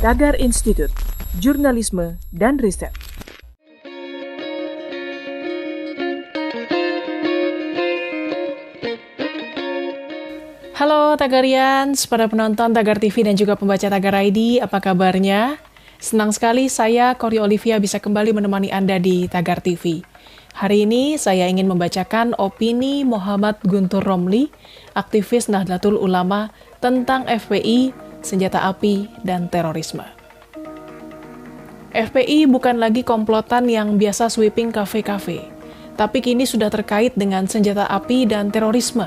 Tagar Institut, Jurnalisme dan Riset. Halo Tagarians, para penonton Tagar TV dan juga pembaca Tagar ID, apa kabarnya? Senang sekali saya, Koryo Olivia, bisa kembali menemani Anda di Tagar TV. Hari ini saya ingin membacakan opini Muhammad Guntur Romli, aktivis Nahdlatul Ulama, tentang FPI, senjata api, dan terorisme. FPI bukan lagi komplotan yang biasa sweeping kafe-kafe, tapi kini sudah terkait dengan senjata api dan terorisme.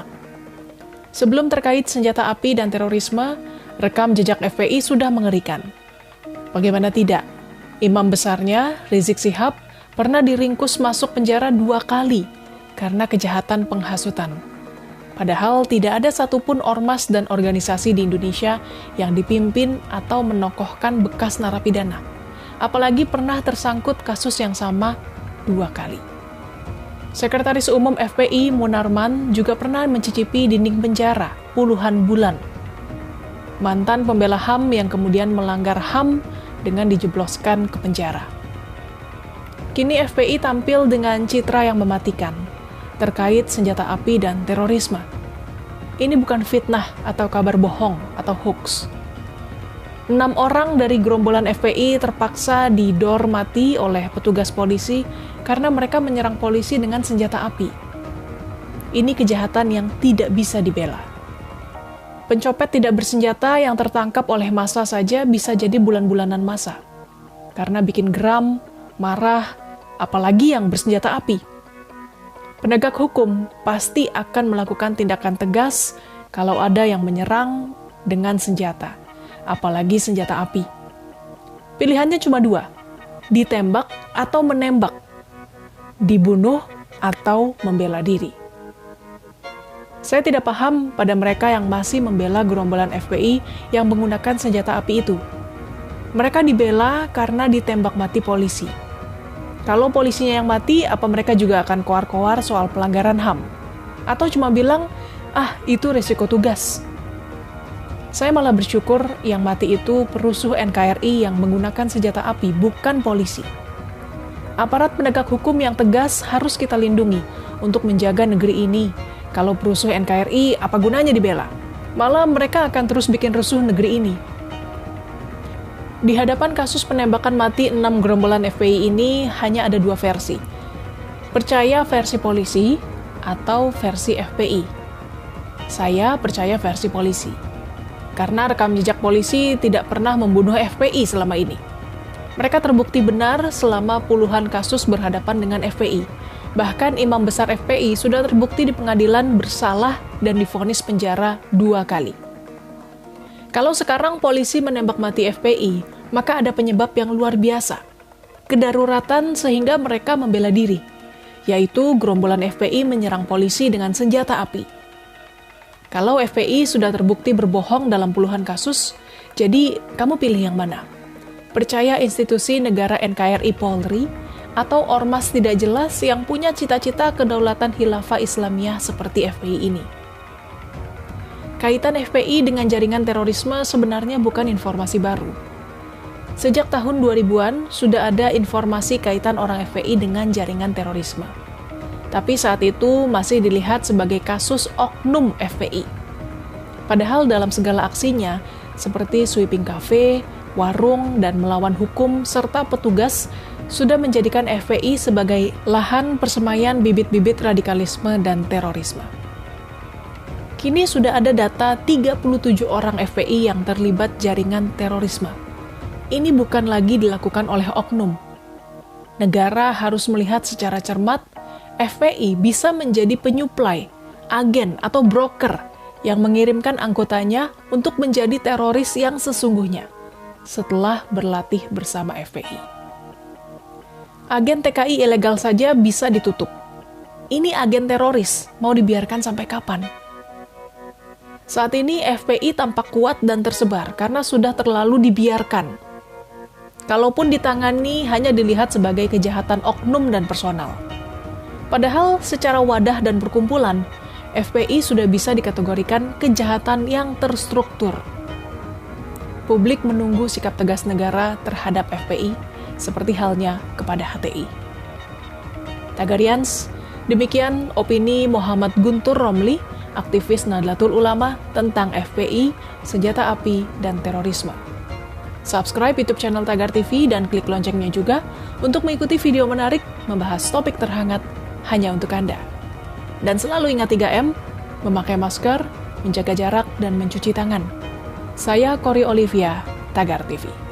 Sebelum terkait senjata api dan terorisme, rekam jejak FPI sudah mengerikan. Bagaimana tidak? Imam besarnya, Rizik Syihab, pernah diringkus masuk penjara 2 kali karena kejahatan penghasutan. Padahal tidak ada satupun ormas dan organisasi di Indonesia yang dipimpin atau menokohkan bekas narapidana. Apalagi pernah tersangkut kasus yang sama 2 kali. Sekretaris Umum FPI Munarman juga pernah mencicipi dinding penjara puluhan bulan. Mantan pembela HAM yang kemudian melanggar HAM dengan dijebloskan ke penjara. Kini FPI tampil dengan citra yang mematikan terkait senjata api dan terorisme. Ini bukan fitnah atau kabar bohong atau hoax. 6 orang dari gerombolan FPI terpaksa didormati oleh petugas polisi karena mereka menyerang polisi dengan senjata api. Ini kejahatan yang tidak bisa dibela. Pencopet tidak bersenjata yang tertangkap oleh massa saja bisa jadi bulan-bulanan masa. Karena bikin geram, marah, apalagi yang bersenjata api. Penegak hukum pasti akan melakukan tindakan tegas kalau ada yang menyerang dengan senjata, apalagi senjata api. Pilihannya cuma 2, ditembak atau menembak, dibunuh atau membela diri. Saya tidak paham pada mereka yang masih membela gerombolan FPI yang menggunakan senjata api itu. Mereka dibela karena ditembak mati polisi. Kalau polisinya yang mati, apa mereka juga akan koar-koar soal pelanggaran HAM? Atau cuma bilang, itu resiko tugas. Saya malah bersyukur yang mati itu perusuh NKRI yang menggunakan senjata api, bukan polisi. Aparat penegak hukum yang tegas harus kita lindungi untuk menjaga negeri ini. Kalau perusuh NKRI, apa gunanya dibela? Malah mereka akan terus bikin rusuh negeri ini. Di hadapan kasus penembakan mati 6 gerombolan FPI ini hanya ada 2 versi. Percaya versi polisi atau versi FPI. Saya percaya versi polisi. Karena rekam jejak polisi tidak pernah membunuh FPI selama ini. Mereka terbukti benar selama puluhan kasus berhadapan dengan FPI. Bahkan imam besar FPI sudah terbukti di pengadilan bersalah dan divonis penjara 2 kali. Kalau sekarang polisi menembak mati FPI, maka ada penyebab yang luar biasa. Kedaruratan sehingga mereka membela diri, yaitu gerombolan FPI menyerang polisi dengan senjata api. Kalau FPI sudah terbukti berbohong dalam puluhan kasus, jadi kamu pilih yang mana? Percaya institusi negara NKRI Polri, atau ormas tidak jelas yang punya cita-cita kedaulatan khilafah Islamiyah seperti FPI ini? Kaitan FPI dengan jaringan terorisme sebenarnya bukan informasi baru. Sejak tahun 2000-an sudah ada informasi kaitan orang FPI dengan jaringan terorisme. Tapi saat itu masih dilihat sebagai kasus oknum FPI. Padahal dalam segala aksinya, seperti sweeping cafe, warung, dan melawan hukum, serta petugas, sudah menjadikan FPI sebagai lahan persemaian bibit-bibit radikalisme dan terorisme. Kini sudah ada data 37 orang FPI yang terlibat jaringan terorisme. Ini bukan lagi dilakukan oleh oknum. Negara harus melihat secara cermat, FPI bisa menjadi penyuplai, agen atau broker yang mengirimkan anggotanya untuk menjadi teroris yang sesungguhnya setelah berlatih bersama FPI. Agen TKI ilegal saja bisa ditutup. Ini agen teroris, mau dibiarkan sampai kapan? Saat ini FPI tampak kuat dan tersebar karena sudah terlalu dibiarkan. Kalaupun ditangani hanya dilihat sebagai kejahatan oknum dan personal. Padahal secara wadah dan perkumpulan, FPI sudah bisa dikategorikan kejahatan yang terstruktur. publik menunggu sikap tegas negara terhadap FPI, seperti halnya kepada HTI. Tagarians, demikian opini Muhammad Guntur Romli, aktivis Nahdlatul Ulama tentang FPI, senjata api, dan terorisme. Subscribe YouTube channel Tagar TV dan klik loncengnya juga untuk mengikuti video menarik membahas topik terhangat hanya untuk Anda. Dan selalu ingat 3M, memakai masker, menjaga jarak, dan mencuci tangan. Saya Kori Olivia, Tagar TV.